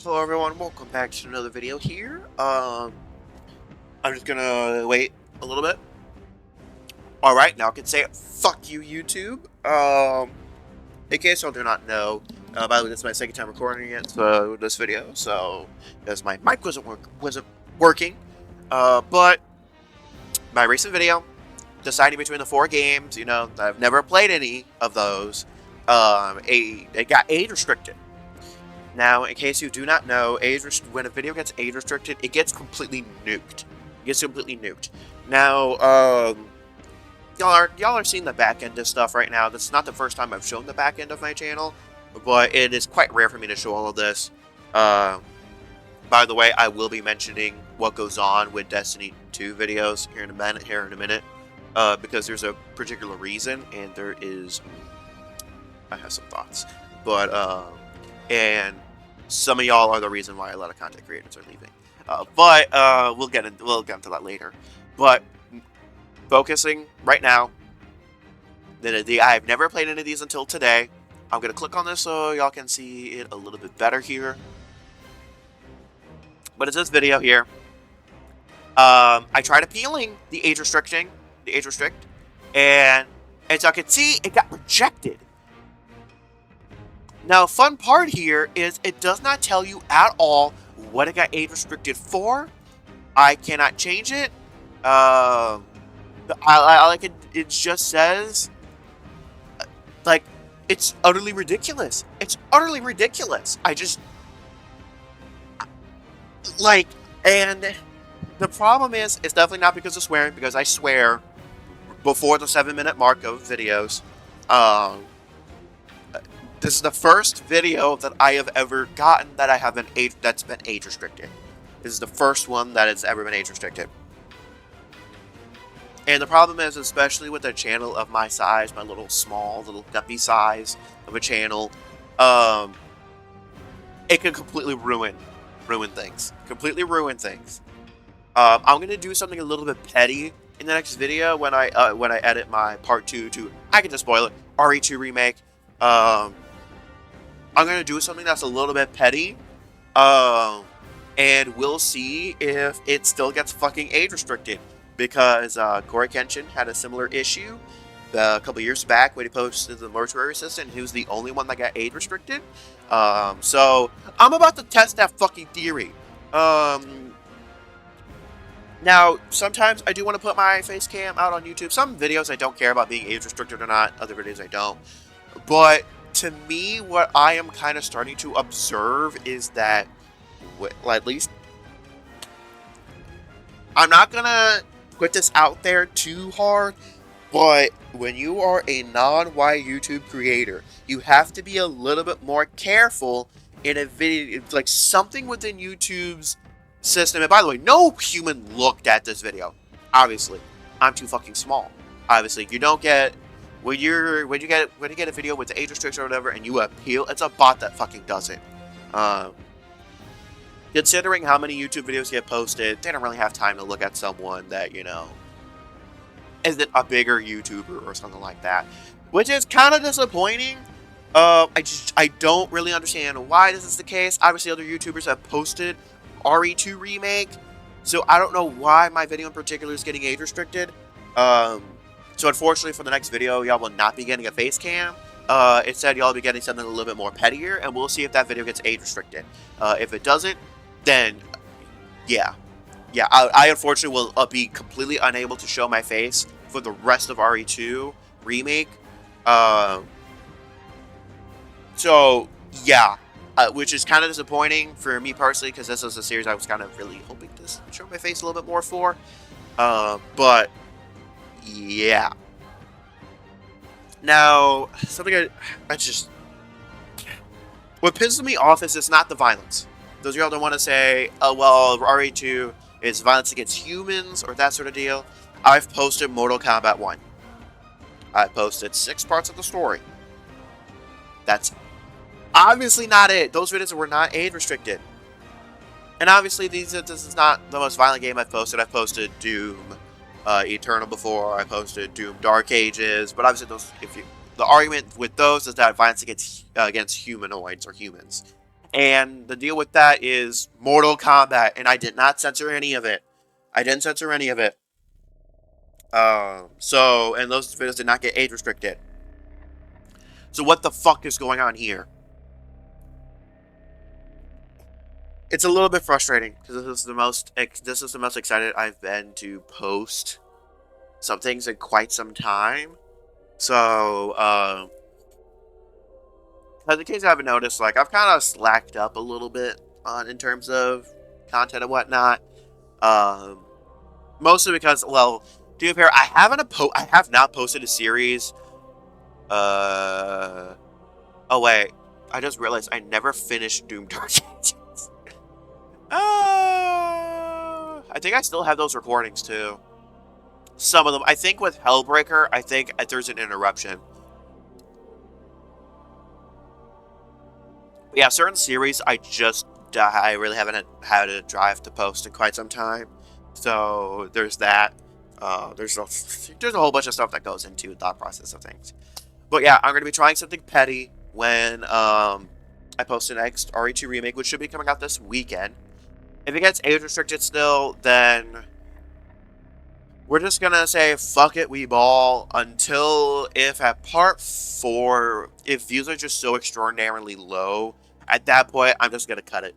Hello everyone, welcome back to another video here. I'm just gonna wait a little bit. Alright, now I can say it. Fuck you, YouTube. In case you do not know, by the way, this is my second time recording it, this video, so, because my mic wasn't working. But, my recent video, deciding between the 4 games, I've never played any of those, it got age restricted. Now, in case you do not know, when a video gets age restricted, it gets completely nuked. Now, y'all are seeing the back end of stuff right now. This is not the first time I've shown the back end of my channel, but it is quite rare for me to show all of this. By the way, I will be mentioning what goes on with Destiny 2 videos here in a minute, because there's a particular reason, and I have some thoughts, but and some of y'all are the reason why a lot of content creators are leaving. But we'll get into that later. But focusing right now, I've never played any of these until today. I'm gonna click on this so y'all can see it a little bit better here. But it's this video here. I tried appealing the age restrict, and as y'all can see, it got rejected. Now, fun part here is it does not tell you at all what it got age restricted for. I cannot change it. It just says, like, it's utterly ridiculous. It's utterly ridiculous. And the problem is, it's definitely not because of swearing, because I swear before the 7-minute mark of videos. This is the first video that I have ever gotten that's been age restricted. This is the first one that has ever been age restricted. And the problem is, especially with a channel of my size, my little guppy size of a channel, it can completely ruin things. I'm gonna do something a little bit petty in the next video when I edit my part 2 to, I can just spoil it, RE2 remake. I'm going to do something that's a little bit petty, and we'll see if it still gets fucking age restricted, because Corey Kenshin had a similar issue a couple years back when he posted the Mortuary Assistant. He was the only one that got age restricted. So I'm about to test that fucking theory. Now, sometimes I do want to put my face cam out on YouTube. Some videos I don't care about being age restricted or not, other videos I don't. But to me, what I am kind of starting to observe is that, at least, I'm not gonna put this out there too hard, but when you are a non-white YouTube creator, you have to be a little bit more careful in a video, like something within YouTube's system. And by the way, no human looked at this video. Obviously, I'm too fucking small. Obviously, you don't get. When you get a video with the age restriction or whatever, and you appeal, it's a bot that fucking does it. Considering how many YouTube videos get posted, they don't really have time to look at someone that, isn't a bigger YouTuber or something like that, which is kind of disappointing. I don't really understand why this is the case. Obviously, other YouTubers have posted RE2 remake, so I don't know why my video in particular is getting age restricted. So unfortunately for the next video, y'all will not be getting a face cam. Instead, y'all will be getting something a little bit more pettier, and we'll see if that video gets age restricted. If it doesn't, then yeah. I unfortunately will be completely unable to show my face for the rest of RE2 remake. So yeah, which is kind of disappointing for me personally, because this was a series I was kind of really hoping to show my face a little bit more for. But yeah. Now, something what pisses me off is it's not the violence. Those of y'all don't want to say, oh, well, RE2 is violence against humans or that sort of deal. I've posted Mortal Kombat 1. I posted 6 parts of the story. That's obviously not it. Those videos were not age restricted. And obviously, this is not the most violent game I've posted. I've posted Doom Eternal before. I posted Doom Dark Ages. But obviously, the argument with those is that violence against humanoids or humans. And the deal with that is Mortal Kombat, and I did not censor any of it. I didn't censor any of it. And those videos did not get age restricted. So what the fuck is going on here? It's a little bit frustrating because this is the most excited I've been to post some things in quite some time. So, in case you haven't noticed, like I've kind of slacked up a little bit in terms of content and whatnot. Mostly because, well, to be fair, I have not posted a series. Oh wait, I just realized I never finished Doom Dark Ages. I think I still have those recordings too. Some of them. I think with Hellbreaker, I think there's an interruption. But yeah, certain series I really haven't had a drive to post in quite some time. So there's that. There's a whole bunch of stuff that goes into the thought process of things. But yeah, I'm going to be trying something petty when I post the next RE2 remake, which should be coming out this weekend. If it gets age restricted still, then we're just going to say, fuck it, we ball, until if at part 4, if views are just so extraordinarily low, at that point, I'm just going to cut it.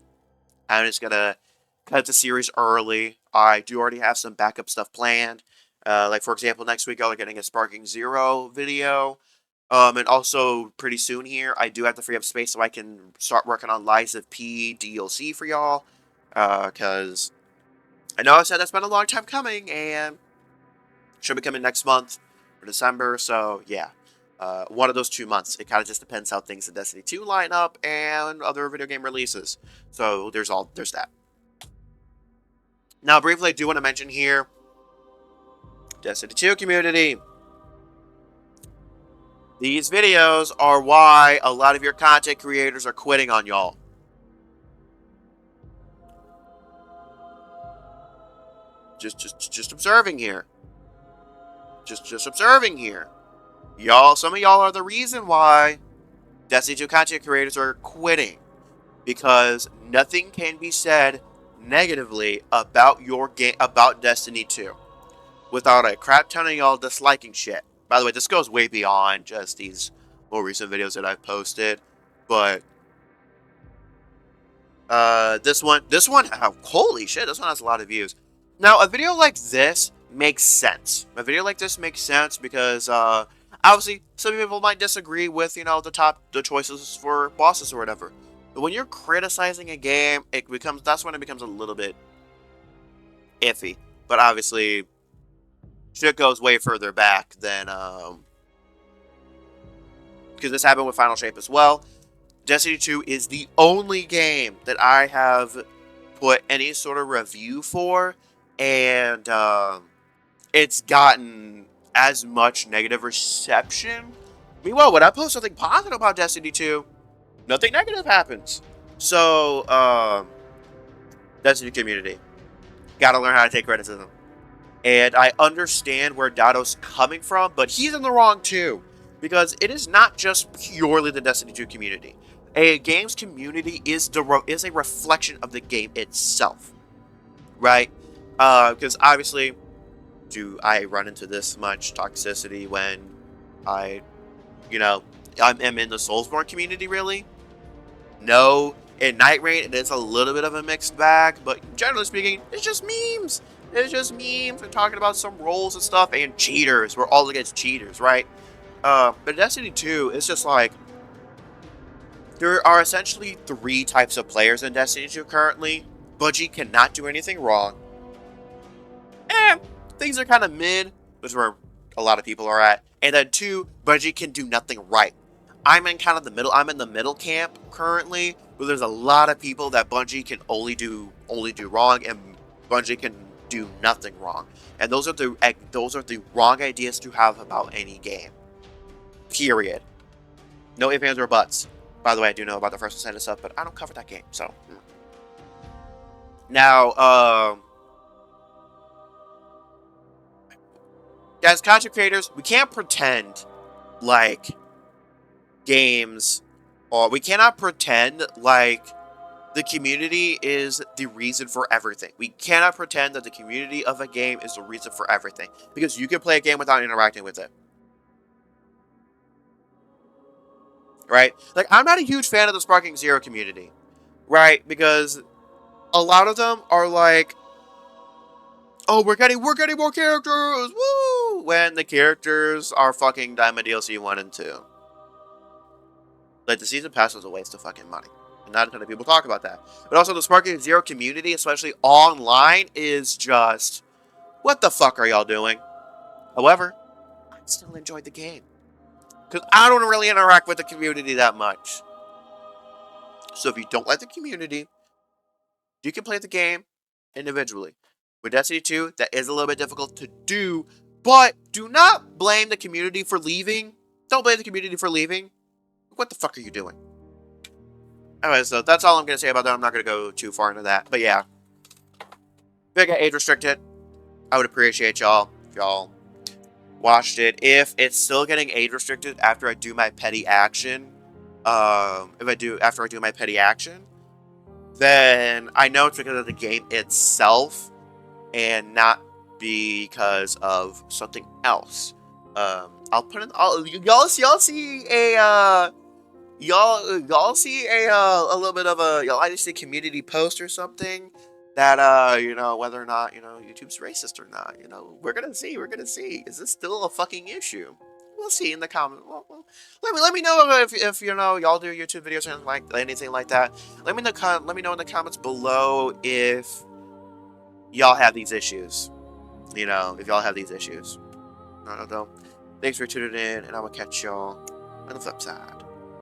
I'm just going to cut the series early. I do already have some backup stuff planned. Like, for example, next week I'll be getting a Sparking Zero video. And also, pretty soon here, I do have to free up space so I can start working on Lies of P DLC for y'all. Because I know I said that's been a long time coming, and should be coming next month for December. So, yeah. One of those 2 months. It kind of just depends how things in Destiny 2 line up and other video game releases. So, there's that. Now, briefly, I do want to mention here, Destiny 2 community. These videos are why a lot of your content creators are quitting on y'all. Just observing here. Just observing here. Y'all, some of y'all are the reason why Destiny 2 content creators are quitting. Because nothing can be said negatively about your game, about Destiny 2, without a crap ton of y'all disliking shit. By the way, this goes way beyond just these more recent videos that I've posted, but this one, holy shit, this one has a lot of views. Now, a video like this makes sense. A video like this makes sense because obviously some people might disagree with, you know, the choices for bosses or whatever. But when you're criticizing a game, that's when it becomes a little bit iffy. But obviously, shit goes way further back than, because this happened with Final Shape as well. Destiny 2 is the only game that I have put any sort of review for, and it's gotten as much negative reception. Meanwhile, when I post something positive about Destiny 2, nothing negative happens. So, Destiny community, gotta learn how to take criticism. And I understand where Dado's coming from, but he's in the wrong too. Because it is not just purely the Destiny 2 community. A game's community is a reflection of the game itself. Right? Because obviously, do I run into this much toxicity when I'm in the Soulsborne community, really? No. In Night Rain, it is a little bit of a mixed bag, but generally speaking, it's just memes. It's just memes and talking about some roles and stuff, and cheaters. We're all against cheaters, right? But Destiny 2, it's just like, there are essentially 3 types of players in Destiny 2 currently. Bungie cannot do anything wrong. Things are kind of mid, which is where a lot of people are at. And then 2, Bungie can do nothing right. I'm in kind of the middle. I'm in the middle camp currently, where there's a lot of people that Bungie can only do wrong, and Bungie can do nothing wrong. And those are the wrong ideas to have about any game. Period. No ifs, ands, or buts. By the way, I do know about the First Ascendant stuff, but I don't cover that game, so. Now, as content creators, we can't pretend like games, or we cannot pretend like The community is the reason for everything. We cannot pretend that the community of a game is the reason for everything, because you can play a game without interacting with it. Right? Like, I'm not a huge fan of the Sparking Zero community, right? Because a lot of them are like, oh, we're getting more characters, woo! When the characters are fucking Diamond DLC 1 and 2. Like, the season pass was a waste of fucking money. And not a ton of people talk about that. But also, the Sparking Zero community, especially online, is just, what the fuck are y'all doing? However, I still enjoyed the game. Because I don't really interact with the community that much. So if you don't like the community, you can play the game individually. With Destiny 2, that is a little bit difficult to do, but do not blame the community for leaving. Don't blame the community for leaving. What the fuck are you doing? Anyway, so that's all I'm going to say about that. I'm not going to go too far into that. But yeah. If I get age restricted, I would appreciate y'all if y'all watched it. If it's still getting age restricted after I do my petty action, after I do my petty action, then I know it's because of the game itself and not because of something else. I'll put in y'all see a y'all see a little bit of a y'all just see a community post or something that you know, whether or not, you know, YouTube's racist or not, you know, we're gonna see. Is this still a fucking issue? We'll see in the comment. Well, let me know if you know, y'all do YouTube videos or anything like that. Let me know in the comments below if y'all have these issues. You know, if y'all have these issues. I don't know. Thanks for tuning in, and I will catch y'all on the flip side.